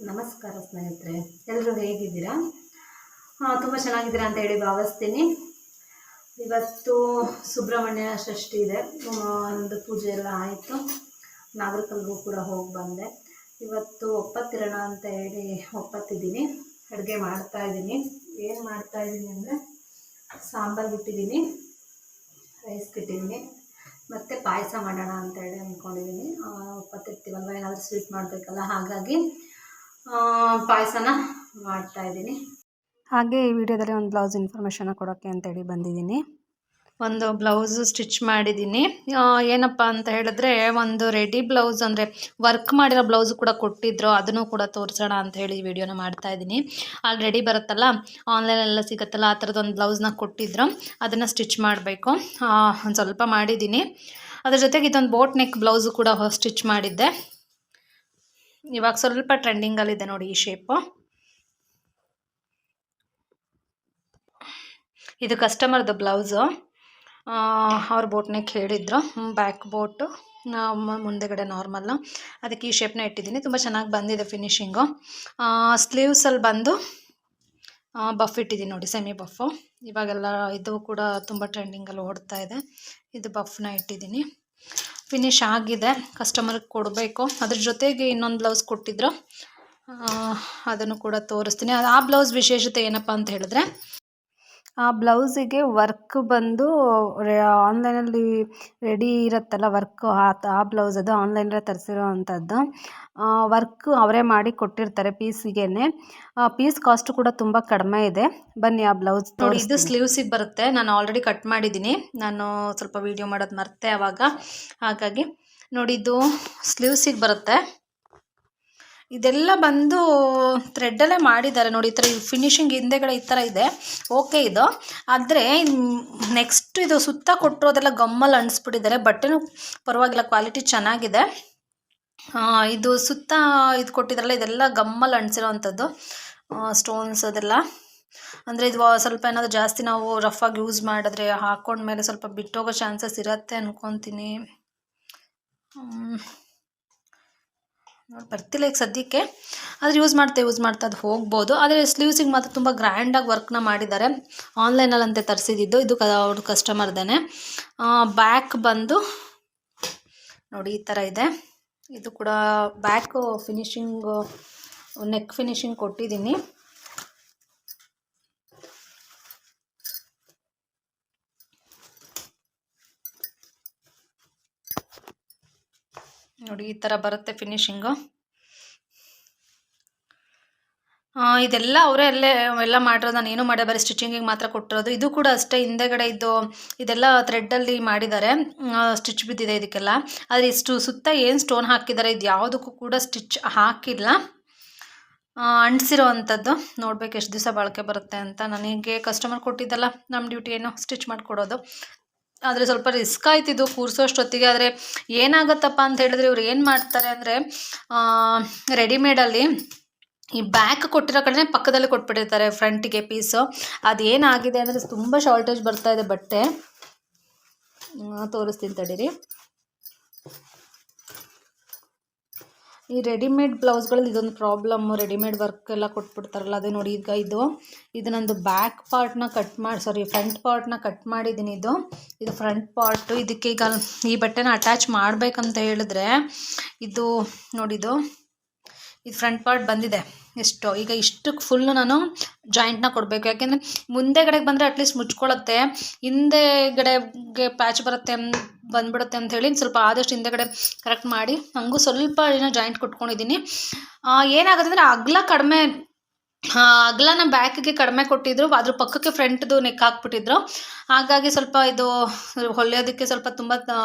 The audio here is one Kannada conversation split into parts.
ನಮಸ್ಕಾರ ಸ್ನೇಹಿತರೆ, ಎಲ್ಲರೂ ಹೇಗಿದ್ದೀರಾ? ತುಂಬ ಚೆನ್ನಾಗಿದ್ದೀರಾ ಅಂತ ಹೇಳಿ ಭಾವಿಸ್ತೀನಿ. ಇವತ್ತು ಸುಬ್ರಹ್ಮಣ್ಯ ಷಷ್ಠಿ ಇದೆ. ಒಂದು ಪೂಜೆ ಎಲ್ಲ ಆಯಿತು. ನಾಗರಕಲ್ಗೂ ಕೂಡ ಹೋಗಿ ಬಂದೆ. ಇವತ್ತು ಒಪ್ಪತ್ತಿರೋಣ ಅಂತ ಹೇಳಿ ಒಪ್ಪತ್ತಿದ್ದೀನಿ. ಅಡುಗೆ ಮಾಡ್ತಾಯಿದ್ದೀನಿ. ಏನು ಮಾಡ್ತಾಯಿದ್ದೀನಿ ಅಂದರೆ ಸಾಂಬಾರು ಇಟ್ಟಿದ್ದೀನಿ, ರೈಸ್ ಇಟ್ಟಿದ್ದೀನಿ, ಮತ್ತು ಪಾಯಸ ಮಾಡೋಣ ಅಂತ ಹೇಳಿ ಅಂದ್ಕೊಂಡಿದ್ದೀನಿ. ಒಪ್ಪತ್ತಿರ್ತೀವಲ್ವ, ಏನಾದರೂ ಸ್ವೀಟ್ ಮಾಡಬೇಕಲ್ಲ, ಹಾಗಾಗಿ ಪಾಯಸನ ಮಾಡ್ತಾಯಿದ್ದೀನಿ. ಹಾಗೆ ಈ ವಿಡಿಯೋದಲ್ಲಿ ಒಂದು ಬ್ಲೌಸ್ ಇನ್ಫಾರ್ಮೇಷನ್ ಕೊಡೋಕ್ಕೆ ಅಂತೇಳಿ ಬಂದಿದ್ದೀನಿ. ಒಂದು ಬ್ಲೌಸು ಸ್ಟಿಚ್ ಮಾಡಿದ್ದೀನಿ. ಏನಪ್ಪ ಅಂತ ಹೇಳಿದ್ರೆ, ಒಂದು ರೆಡಿ ಬ್ಲೌಸ್ ಅಂದರೆ ವರ್ಕ್ ಮಾಡಿರೋ ಬ್ಲೌಸು ಕೂಡ ಕೊಟ್ಟಿದ್ರು, ಅದನ್ನು ಕೂಡ ತೋರಿಸೋಣ ಅಂತ ಹೇಳಿ ವಿಡಿಯೋನ ಮಾಡ್ತಾಯಿದ್ದೀನಿ. ಆಲ್ರೆಡಿ ಬರುತ್ತಲ್ಲ, ಆನ್ಲೈನೆಲ್ಲ ಸಿಗುತ್ತಲ್ಲ, ಆ ಥರದ್ದು ಒಂದು ಬ್ಲೌಸ್ನ ಕೊಟ್ಟಿದ್ರು, ಅದನ್ನು ಸ್ಟಿಚ್ ಮಾಡಬೇಕು. ಒಂದು ಸ್ವಲ್ಪ ಮಾಡಿದ್ದೀನಿ. ಅದ್ರ ಜೊತೆಗೆ ಇದೊಂದು ಬೋಟ್ ನೆಕ್ ಬ್ಲೌಸು ಕೂಡ ಸ್ಟಿಚ್ ಮಾಡಿದ್ದೆ. ಇವಾಗ ಸ್ವಲ್ಪ ಟ್ರೆಂಡಿಂಗಲ್ಲಿದೆ ನೋಡಿ ಈ ಶೇಪು. ಇದು ಕಸ್ಟಮರ್ದು ಬ್ಲೌಸು. ಅವ್ರ ಬೋಟ್ ನೆಕ್ ಹೇಳಿದ್ರು, ಬ್ಯಾಕ್ ಬೋಟು, ಮುಂದೆಗಡೆ ನಾರ್ಮಲ್ಲು, ಅದಕ್ಕೆ ಈ ಶೇಪ್ನ ಇಟ್ಟಿದ್ದೀನಿ. ತುಂಬ ಚೆನ್ನಾಗಿ ಬಂದಿದೆ ಫಿನಿಶಿಂಗು. ಸ್ಲೀವ್ಸಲ್ಲಿ ಬಂದು ಬಫ್ ಇಟ್ಟಿದ್ದೀನಿ ನೋಡಿ, ಸೆಮಿ ಬಫು. ಇವಾಗೆಲ್ಲ ಇದು ಕೂಡ ತುಂಬ ಟ್ರೆಂಡಿಂಗಲ್ಲಿ ಓಡ್ತಾ ಇದೆ. ಇದು ಬಫ್ನ ಇಟ್ಟಿದ್ದೀನಿ. ಫಿನಿಶ್ ಆಗಿದೆ, ಕಸ್ಟಮರ್ಗೆ ಕೊಡಬೇಕು. ಅದ್ರ ಜೊತೆಗೆ ಇನ್ನೊಂದು ಬ್ಲೌಸ್ ಕೊಟ್ಟಿದ್ರು, ಅದನ್ನು ಕೂಡ ತೋರಿಸ್ತೀನಿ. ಆ ಬ್ಲೌಸ್ ವಿಶೇಷತೆ ಏನಪ್ಪ ಅಂತ ಹೇಳಿದ್ರೆ, ಆ ಬ್ಲೌಸಿಗೆ ವರ್ಕ್ ಬಂದು ಆನ್ಲೈನಲ್ಲಿ ರೆಡಿ ಇರುತ್ತಲ್ಲ ವರ್ಕು, ಆ ಬ್ಲೌಸ್ ಅದು ಆನ್ಲೈನಲ್ಲಿ ತರಿಸಿರೋ ಅಂಥದ್ದು. ವರ್ಕ್ ಅವರೇ ಮಾಡಿ ಕೊಟ್ಟಿರ್ತಾರೆ ಪೀಸಿಗೆ. ಪೀಸ್ ಕಾಸ್ಟ್ ಕೂಡ ತುಂಬ ಕಡಿಮೆ ಇದೆ. ಬನ್ನಿ ಆ ಬ್ಲೌಸ್ ನೋಡಿ. ಇದು ಸ್ಲೀವ್ಸಿಗೆ ಬರುತ್ತೆ. ನಾನು ಆಲ್ರೆಡಿ ಕಟ್ ಮಾಡಿದ್ದೀನಿ. ನಾನು ಸ್ವಲ್ಪ ವೀಡಿಯೋ ಮಾಡೋದು ಮರ್ತೆ ಆವಾಗ, ಹಾಗಾಗಿ ನೋಡಿ ಇದು ಸ್ಲೀವ್ಸಿಗೆ ಬರುತ್ತೆ. ಇದೆಲ್ಲ ಬಂದು ಥ್ರೆಡ್ಡಲ್ಲೇ ಮಾಡಿದ್ದಾರೆ ನೋಡಿ. ಈ ಥರ ಫಿನಿಶಿಂಗ್ ಹಿಂದೆಗಡೆ ಈ ಥರ ಇದೆ, ಓಕೆ ಇದು. ಆದರೆ ನೆಕ್ಸ್ಟ್ ಇದು ಸುತ್ತ ಕೊಟ್ಟಿರೋದೆಲ್ಲ ಗಮ್ಮಲ್ಲಿ ಅಂಟಿಸ್ಬಿಟ್ಟಿದ್ದಾರೆ. ಬಟ್ಟೆನೂ ಪರವಾಗಿಲ್ಲ, ಕ್ವಾಲಿಟಿ ಚೆನ್ನಾಗಿದೆ. ಇದು ಸುತ್ತ ಇದು ಕೊಟ್ಟಿದ್ರಲ್ಲ, ಇದೆಲ್ಲ ಗಮ್ಮಲ್ಲಿ ಅಂಟಿಸಿರೋ ಅಂಥದ್ದು ಸ್ಟೋನ್ಸ್ ಅದೆಲ್ಲ. ಅಂದರೆ ಇದು ಸ್ವಲ್ಪ ಏನಾದರೂ ಜಾಸ್ತಿ ನಾವು ರಫಾಗಿ ಯೂಸ್ ಮಾಡಿದ್ರೆ ಹಾಕ್ಕೊಂಡ್ಮೇಲೆ ಸ್ವಲ್ಪ ಬಿಟ್ಟೋಗೋ ಚಾನ್ಸಸ್ ಇರುತ್ತೆ ಅನ್ಕೊತೀನಿ. ಬರ್ತಿಲ್ಲ ಈಗ ಸದ್ಯಕ್ಕೆ, ಆದರೆ ಯೂಸ್ ಮಾಡ್ತಾ ಅದು ಹೋಗ್ಬೋದು. ಆದರೆ ಸ್ಲೀವ್ಸಿಗೆ ಮಾತ್ರ ತುಂಬ ಗ್ರ್ಯಾಂಡಾಗಿ ವರ್ಕ್ನ ಮಾಡಿದ್ದಾರೆ. ಆನ್ಲೈನಲ್ಲಂತೆ ತರಿಸಿದ್ದು ಇದು, ಅವ್ರ ಕಸ್ಟಮರ್ದೇ. ಬ್ಯಾಕ್ ಬಂದು ನೋಡಿ ಈ ಥರ ಇದೆ. ಇದು ಕೂಡ ಬ್ಯಾಕು ಫಿನಿಶಿಂಗು, ನೆಕ್ ಫಿನಿಶಿಂಗ್ ಕೊಟ್ಟಿದ್ದೀನಿ. ನೋಡಿ ಈ ಥರ ಬರುತ್ತೆ ಫಿನಿಶಿಂಗು. ಇದೆಲ್ಲ ಅವರೇ ಎಲ್ಲ ಮಾಡಿರೋದು, ನಾನು ಏನೂ ಮಾಡೋ ಬರೀ ಸ್ಟಿಚಿಂಗಿಗೆ ಮಾತ್ರ ಕೊಟ್ಟಿರೋದು. ಇದು ಕೂಡ ಅಷ್ಟೇ, ಹಿಂದೆಗಡೆ ಇದೆಲ್ಲ ಥ್ರೆಡ್ಡಲ್ಲಿ ಮಾಡಿದ್ದಾರೆ, ಸ್ಟಿಚ್ ಬಿದ್ದಿದೆ ಇದಕ್ಕೆಲ್ಲ. ಆದರೆ ಇಷ್ಟು ಸುತ್ತ ಏನು ಸ್ಟೋನ್ ಹಾಕಿದ್ದಾರೆ, ಇದು ಯಾವುದಕ್ಕೂ ಕೂಡ ಸ್ಟಿಚ್ ಹಾಕಿಲ್ಲ, ಅಂಟಿಸಿರೋ ಅಂಥದ್ದು. ನೋಡ್ಬೇಕು ಎಷ್ಟು ದಿವಸ ಬಾಳಿಕೆ ಬರುತ್ತೆ ಅಂತ. ನನಗೆ ಕಸ್ಟಮರ್ ಕೊಟ್ಟಿದ್ದಲ್ಲ, ನಮ್ಮ ಡ್ಯೂಟಿ ಏನು ಸ್ಟಿಚ್ ಮಾಡಿಕೊಡೋದು. ಆದರೆ ಸ್ವಲ್ಪ ರಿಸ್ಕ್ ಆಯ್ತಿದ್ದು ಕೂರಿಸೋಷ್ಟೊತ್ತಿಗೆ. ಆದರೆ ಏನಾಗುತ್ತಪ್ಪ ಅಂತ ಹೇಳಿದ್ರೆ, ಇವ್ರು ಏನು ಮಾಡ್ತಾರೆ ಅಂದರೆ, ರೆಡಿಮೇಡಲ್ಲಿ ಈ ಬ್ಯಾಕ್ ಕೊಟ್ಟಿರೋ ಕಡೆ ಪಕ್ಕದಲ್ಲಿ ಕೊಟ್ಬಿಟ್ಟಿರ್ತಾರೆ ಫ್ರಂಟಿಗೆ ಪೀಸು. ಅದೇನಾಗಿದೆ ಅಂದರೆ ತುಂಬ ಶಾರ್ಟೇಜ್ ಬರ್ತಾ ಇದೆ ಬಟ್ಟೆ. ತೋರಿಸ್ತೀನಿ ತಡೀರಿ. ಈ ರೆಡಿಮೇಡ್ ಬ್ಲೌಸ್ಗಳಲ್ಲಿ ಇದೊಂದು ಪ್ರಾಬ್ಲಮ್ಮು, ರೆಡಿಮೇಡ್ ವರ್ಕ್ ಎಲ್ಲ ಕೊಟ್ಬಿಡ್ತಾರಲ್ಲ, ಅದೇ ನೋಡಿ. ಈಗ ಇದು ನಂದು ಬ್ಯಾಕ್ ಪಾರ್ಟ್ನ ಫ್ರಂಟ್ ಪಾರ್ಟ್ನ ಕಟ್ ಮಾಡಿದ್ದೀನಿ. ಇದು ಫ್ರಂಟ್ ಪಾರ್ಟು. ಇದಕ್ಕೆ ಈಗ ಈ ಬಟ್ಟೆನ ಅಟ್ಯಾಚ್ ಮಾಡಬೇಕಂತ ಹೇಳಿದ್ರೆ, ಇದು ನೋಡಿದು ಇದು ಫ್ರಂಟ್ ಪಾರ್ಟ್ ಬಂದಿದೆ ಎಷ್ಟು. ಈಗ ಇಷ್ಟಕ್ಕೆ ಫುಲ್ಲು ನಾನು ಜಾಯಿಂಟ್ನ ಕೊಡಬೇಕು. ಯಾಕೆಂದರೆ ಮುಂದೆಗಡೆಗೆ ಬಂದರೆ ಅಟ್ಲೀಸ್ಟ್ ಮುಚ್ಕೊಳ್ಳುತ್ತೆ, ಹಿಂದೆಗಡೆಗೆ ಪ್ಯಾಚ್ ಬಂದ್ಬಿಡುತ್ತೆ ಅಂಥೇಳಿ ಸ್ವಲ್ಪ ಆದಷ್ಟು ಹಿಂದೆಗಡೆ ಕರೆಕ್ಟ್ ಮಾಡಿ ಹಂಗೂ ಸ್ವಲ್ಪ ಜಾಯಿಂಟ್ ಕೊಟ್ಕೊಂಡಿದ್ದೀನಿ. ಏನಾಗುತ್ತೆ ಅಂದರೆ ಅಗಲನ ಬ್ಯಾಕಿಗೆ ಕಡಿಮೆ ಕೊಟ್ಟಿದ್ರು, ಅದ್ರ ಪಕ್ಕಕ್ಕೆ ಫ್ರಂಟ್ದು ನೆಕ್ ಹಾಕ್ಬಿಟ್ಟಿದ್ರು. ಹಾಗಾಗಿ ಸ್ವಲ್ಪ ಇದು ಹೊಲಿಯೋದಕ್ಕೆ ಸ್ವಲ್ಪ ತುಂಬ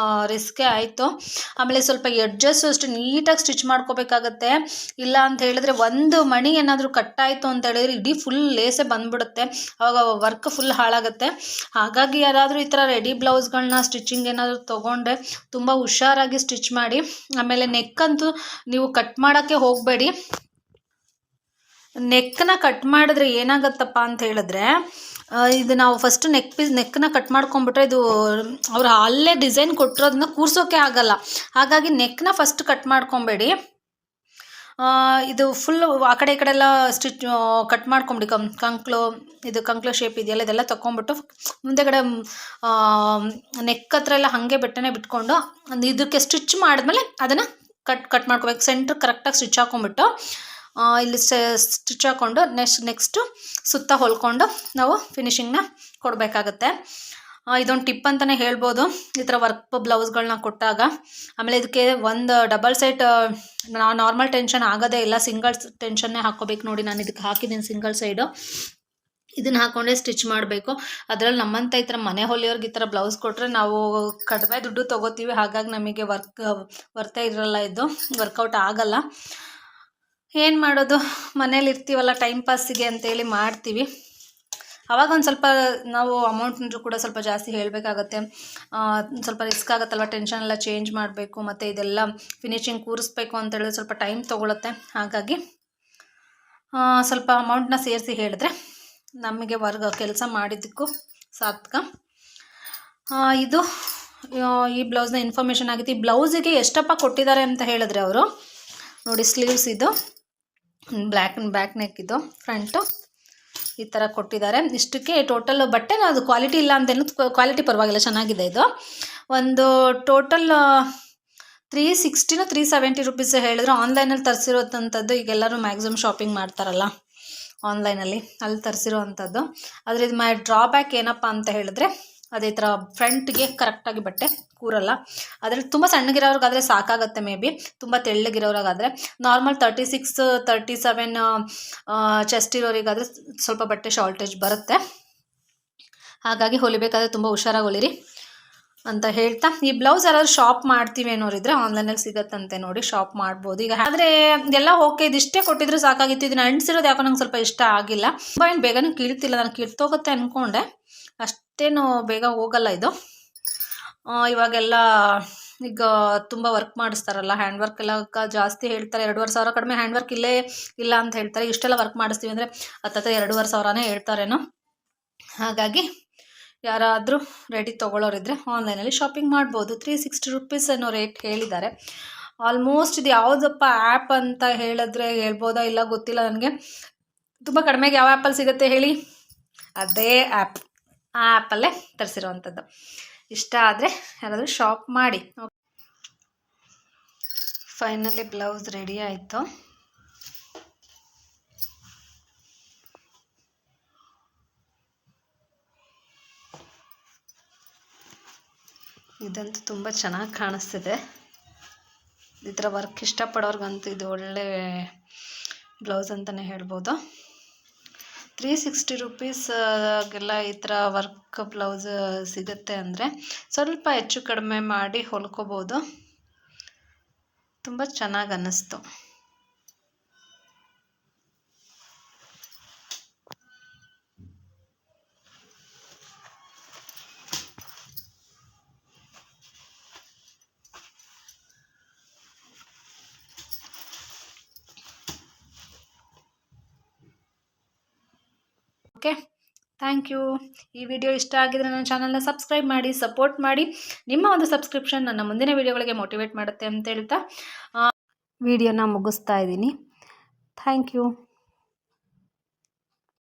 ರಿಸ್ಕೇ ಆಯಿತು. ಆಮೇಲೆ ಸ್ವಲ್ಪ ಎಡ್ಜಸ್ಸು ಅಷ್ಟೇ ನೀಟಾಗಿ ಸ್ಟಿಚ್ ಮಾಡ್ಕೋಬೇಕಾಗತ್ತೆ. ಇಲ್ಲ ಅಂತ ಹೇಳಿದ್ರೆ ಒಂದು ಮಣಿ ಏನಾದರೂ ಕಟ್ಟಾಯಿತು ಅಂತ ಹೇಳಿದ್ರೆ ಇಡೀ ಫುಲ್ ಲೇಸೇ ಬಂದ್ಬಿಡುತ್ತೆ, ಆವಾಗ ವರ್ಕ್ ಫುಲ್ ಹಾಳಾಗುತ್ತೆ. ಹಾಗಾಗಿ ಯಾರಾದರೂ ಈ ಥರ ರೆಡಿ ಬ್ಲೌಸ್ಗಳನ್ನ ಸ್ಟಿಚಿಂಗ್ ಏನಾದರೂ ತೊಗೊಂಡ್ರೆ ತುಂಬ ಹುಷಾರಾಗಿ ಸ್ಟಿಚ್ ಮಾಡಿ. ಆಮೇಲೆ ನೆಕ್ಕಂತೂ ನೀವು ಕಟ್ ಮಾಡೋಕ್ಕೆ ಹೋಗಬೇಡಿ. ನೆಕ್ನ ಕಟ್ ಮಾಡಿದ್ರೆ ಏನಾಗತ್ತಪ್ಪ ಅಂತ ಹೇಳಿದ್ರೆ, ಇದು ನಾವು ಫಸ್ಟ್ ನೆಕ್ನ ಕಟ್ ಮಾಡ್ಕೊಂಬಿಟ್ರೆ ಇದು ಅವ್ರು ಅಲ್ಲೇ ಡಿಸೈನ್ ಕೊಟ್ಟಿರೋದನ್ನ ಕೂರ್ಸೋಕೆ ಆಗಲ್ಲ. ಹಾಗಾಗಿ ನೆಕ್ನ ಫಸ್ಟ್ ಕಟ್ ಮಾಡ್ಕೊಬೇಡಿ. ಇದು ಫುಲ್ಲು ಆ ಕಡೆ ಈ ಕಡೆ ಎಲ್ಲ ಸ್ಟಿಚ್ ಕಟ್ ಮಾಡ್ಕೊಂಬಿಡಿ. ಕಂಕ್ಳು ಶೇಪ್ ಇದೆಯಲ್ಲ ಇದೆಲ್ಲ ತೊಗೊಂಬಿಟ್ಟು ಮುಂದೆಗಡೆ ನೆಕ್ ಹತ್ರ ಎಲ್ಲ ಹಾಗೆ ಬೆಟ್ಟನೆ ಬಿಟ್ಕೊಂಡು ಇದಕ್ಕೆ ಸ್ಟಿಚ್ ಮಾಡಿದ್ಮೇಲೆ ಅದನ್ನು ಕಟ್ ಮಾಡ್ಕೋಬೇಕು. ಸೆಂಟ್ರ್ ಕರೆಕ್ಟಾಗಿ ಸ್ಟಿಚ್ ಹಾಕ್ಕೊಂಬಿಟ್ಟು ಇಲ್ಲಿ ಸ್ಟಿಚ್ ಹಾಕ್ಕೊಂಡು ನೆಕ್ಸ್ಟು ಸುತ್ತ ಹೊಲ್ಕೊಂಡು ನಾವು ಫಿನಿಶಿಂಗ್ನ ಕೊಡಬೇಕಾಗತ್ತೆ. ಇದೊಂದು ಟಿಪ್ ಅಂತಲೇ ಹೇಳ್ಬೋದು ಈ ಥರ ವರ್ಕ್ ಬ್ಲೌಸ್ಗಳನ್ನ ಕೊಟ್ಟಾಗ. ಆಮೇಲೆ ಇದಕ್ಕೆ ಒಂದು ಡಬಲ್ ಸೈಡ್ ನಾರ್ಮಲ್ ಟೆನ್ಷನ್ ಆಗೋದೇ ಇಲ್ಲ, ಸಿಂಗಲ್ ಟೆನ್ಷನ್ನೇ ಹಾಕ್ಕೋಬೇಕು. ನೋಡಿ ನಾನು ಇದಕ್ಕೆ ಹಾಕಿದ್ದೀನಿ ಸಿಂಗಲ್ ಸೈಡು. ಇದನ್ನು ಹಾಕ್ಕೊಂಡೇ ಸ್ಟಿಚ್ ಮಾಡಬೇಕು. ಅದರಲ್ಲಿ ನಮ್ಮಂಥ ಈ ಥರ ಮನೆ ಹೊಲಿಯೋರ್ಗೆ ಈ ಥರ ಬ್ಲೌಸ್ ಕೊಟ್ಟರೆ ನಾವು ಕಡಿಮೆ ದುಡ್ಡು ತೊಗೋತೀವಿ, ಹಾಗಾಗಿ ನಮಗೆ ವರ್ತೇ ಇರಲ್ಲ, ಇದು ವರ್ಕೌಟ್ ಆಗಲ್ಲ. ಏನು ಮಾಡೋದು, ಮನೇಲಿ ಇರ್ತೀವಲ್ಲ ಟೈಮ್ ಪಾಸಿಗೆ ಅಂತೇಳಿ ಮಾಡ್ತೀವಿ. ಆವಾಗ ಒಂದು ಸ್ವಲ್ಪ ನಾವು ಅಮೌಂಟ್ನೂ ಕೂಡ ಸ್ವಲ್ಪ ಜಾಸ್ತಿ ಹೇಳಬೇಕಾಗತ್ತೆ. ಸ್ವಲ್ಪ ರಿಸ್ಕ್ ಆಗುತ್ತಲ್ವ, ಟೆನ್ಷನ್ ಎಲ್ಲ ಚೇಂಜ್ ಮಾಡಬೇಕು ಮತ್ತು ಇದೆಲ್ಲ ಫಿನಿಶಿಂಗ್ ಕೂರಿಸ್ಬೇಕು ಅಂತೇಳಿದ್ರೆ ಸ್ವಲ್ಪ ಟೈಮ್ ತೊಗೊಳುತ್ತೆ. ಹಾಗಾಗಿ ಸ್ವಲ್ಪ ಅಮೌಂಟ್ನ ಸೇರಿಸಿ ಹೇಳಿದ್ರೆ ನಮಗೆ ಕೆಲಸ ಮಾಡಿದ್ದಕ್ಕೂ ಸಾರ್ಥಕ. ಇದು ಈ ಬ್ಲೌಸ್ನ ಇನ್ಫಾರ್ಮೇಷನ್ ಆಗಿತ್ತು. ಈ ಬ್ಲೌಸಿಗೆ ಎಷ್ಟಪ್ಪ ಕೊಟ್ಟಿದ್ದಾರೆ ಅಂತ ಹೇಳಿದ್ರೆ ಅವರು ನೋಡಿ, ಸ್ಲೀವ್ಸ್ ಇದು ಬ್ಯಾಕ್ ನೆಕ್, ಇದು ಫ್ರಂಟು ಈ ಥರ ಕೊಟ್ಟಿದ್ದಾರೆ. ಇಷ್ಟಕ್ಕೆ ಟೋಟಲ್ ಬಟ್ಟೆ ಅದು ಕ್ವಾಲಿಟಿ ಇಲ್ಲ ಅಂತೇನು, ಕ್ವಾಲಿಟಿ ಪರವಾಗಿಲ್ಲ, ಚೆನ್ನಾಗಿದೆ. ಇದು ಒಂದು ಟೋಟಲ್ 360 370 ರುಪೀಸ್ ಹೇಳಿದ್ರು. ಆನ್ಲೈನಲ್ಲಿ ತರಿಸಿರೋಂಥದ್ದು ಈಗೆಲ್ಲರೂ ಮ್ಯಾಕ್ಸಿಮಮ್ ಶಾಪಿಂಗ್ ಮಾಡ್ತಾರಲ್ಲ ಆನ್ಲೈನಲ್ಲಿ, ಅಲ್ಲಿ ತರಿಸಿರೋ ಅಂಥದ್ದು. ಆದರೆ ಇದು ಡ್ರಾಬ್ಯಾಕ್ ಏನಪ್ಪ ಅಂತ ಹೇಳಿದ್ರೆ ಅದೇ ಥರ ಫ್ರಂಟ್ಗೆ ಕರೆಕ್ಟಾಗಿ ಬಟ್ಟೆ ಕೂರಲ್ಲ. ಅದರಲ್ಲಿ ತುಂಬ ಸಣ್ಣಗಿರೋರ್ಗಾದರೆ ಸಾಕಾಗುತ್ತೆ, ಮೇ ಬಿ ತುಂಬ ತೆಳ್ಳಗಿರೋರಾಗಾದರೆ. ನಾರ್ಮಲ್ 36 37 ಚೆಸ್ಟ್ ಇರೋರಿಗಾದರೆ ಸ್ವಲ್ಪ ಬಟ್ಟೆ ಶಾರ್ಟೇಜ್ ಬರುತ್ತೆ. ಹಾಗಾಗಿ ಹೊಲಿಬೇಕಾದ್ರೆ ತುಂಬ ಹುಷಾರಾಗಿ ಹೊಲಿರಿ ಅಂತ ಹೇಳ್ತಾ, ಈ ಬ್ಲೌಸ್ ಯಾರಾದರೂ ಶಾಪ್ ಮಾಡ್ತೀವಿ ಅನ್ನೋರಿದ್ರೆ ಆನ್ಲೈನಲ್ಲಿ ಸಿಗತ್ತಂತೆ, ನೋಡಿ ಶಾಪ್ ಮಾಡ್ಬೋದು. ಈಗ ಆದರೆ ಎಲ್ಲ ಓಕೆ, ಇದಿಷ್ಟೇ ಕೊಟ್ಟಿದ್ರು ಸಾಕಾಗಿತ್ತು. ಇದನ್ನ ಅಂಟಿಸಿರೋದು ಯಾಕೋ ನಂಗೆ ಸ್ವಲ್ಪ ಇಷ್ಟ ಆಗಿಲ್ಲ. ಏನು ಬೇಗನೂ ಕೀಳ್ತಿಲ್ಲ, ನಾನು ಕೀಳ್ತೋಗುತ್ತೆ ಅಂದ್ಕೊಂಡೆ, ಅಷ್ಟೇನು ಬೇಗ ಹೋಗಲ್ಲ ಇದು. ಇವಾಗೆಲ್ಲ ಈಗ ತುಂಬ ವರ್ಕ್ ಮಾಡಿಸ್ತಾರಲ್ಲ, ಹ್ಯಾಂಡ್ ವರ್ಕ್ ಎಲ್ಲ ಜಾಸ್ತಿ ಹೇಳ್ತಾರೆ. 2,500 ಕಡಿಮೆ ಹ್ಯಾಂಡ್ ವರ್ಕ್ ಇಲ್ಲೇ ಇಲ್ಲ ಅಂತ ಹೇಳ್ತಾರೆ. ಇಷ್ಟೆಲ್ಲ ವರ್ಕ್ ಮಾಡಿಸ್ತೀವಿ ಅಂದರೆ 2,500 ಹೇಳ್ತಾರೇನೋ. ಹಾಗಾಗಿ ಯಾರಾದರೂ ರೆಡಿ ತೊಗೊಳ್ಳೋರಿದ್ರೆ ಆನ್ಲೈನಲ್ಲಿ ಶಾಪಿಂಗ್ ಮಾಡ್ಬೋದು. 360 ರುಪೀಸ್ ಅನ್ನೋ ರೇಟ್ ಹೇಳಿದ್ದಾರೆ. ಆಲ್ಮೋಸ್ಟ್ ಇದು ಯಾವುದಪ್ಪ ಆ್ಯಪ್ ಅಂತ ಹೇಳಿದ್ರೆ ಹೇಳ್ಬೋದಾ ಇಲ್ಲ ಗೊತ್ತಿಲ್ಲ ನನಗೆ. ತುಂಬ ಕಡಿಮೆಗೆ ಯಾವ ಆ್ಯಪಲ್ಲಿ ಸಿಗುತ್ತೆ ಹೇಳಿ? ಅದೇ ಆ್ಯಪ್, ಆ ಆ್ಯಪಲ್ಲೇ ತರಿಸಿರೋವಂಥದ್ದು. ಇಷ್ಟ ಆದರೆ ಯಾರಾದರೂ ಶಾಪ್ ಮಾಡಿ. ಫೈನಲಿ ಬ್ಲೌಸ್ ರೆಡಿ ಆಯಿತು. ಇದಂತೂ ತುಂಬ ಚೆನ್ನಾಗಿ ಕಾಣಿಸ್ತಿದೆ. ಈ ಥರ ವರ್ಕ್ ಇಷ್ಟಪಡೋರ್ಗಂತೂ ಇದು ಒಳ್ಳೆ ಬ್ಲೌಸ್ ಅಂತಲೇ ಹೇಳ್ಬೋದು. 360 ರುಪೀಸ್ಗೆಲ್ಲ ಈ ಥರ ವರ್ಕ್ ಬ್ಲೌಸ್ ಸಿಗುತ್ತೆ ಅಂದರೆ ಸ್ವಲ್ಪ ಹೆಚ್ಚು ಕಡಿಮೆ ಮಾಡಿ ಹೊಲ್ಕೋಬೋದು. ತುಂಬ ಚೆನ್ನಾಗಿ ಅನ್ನಿಸ್ತು. Okay, thank you. ಈ ವಿಡಿಯೋ ಇಷ್ಟ ಆಗಿದ್ರೆ ನನ್ನ ಚಾನಲ್ನ ಸಬ್ಸ್ಕ್ರೈಬ್ ಮಾಡಿ, ಸಪೋರ್ಟ್ ಮಾಡಿ. ನಿಮ್ಮ ಒಂದು ಸಬ್ಸ್ಕ್ರಿಪ್ಷನ್ ನನ್ನ ಮುಂದಿನ ವಿಡಿಯೋಗಳಿಗೆ ಮೋಟಿವೇಟ್ ಮಾಡುತ್ತೆ ಅಂತ ಹೇಳ್ತಾ ವಿಡಿಯೋನ ಮುಗಿಸ್ತಾ ಇದ್ದೀನಿ. Thank you.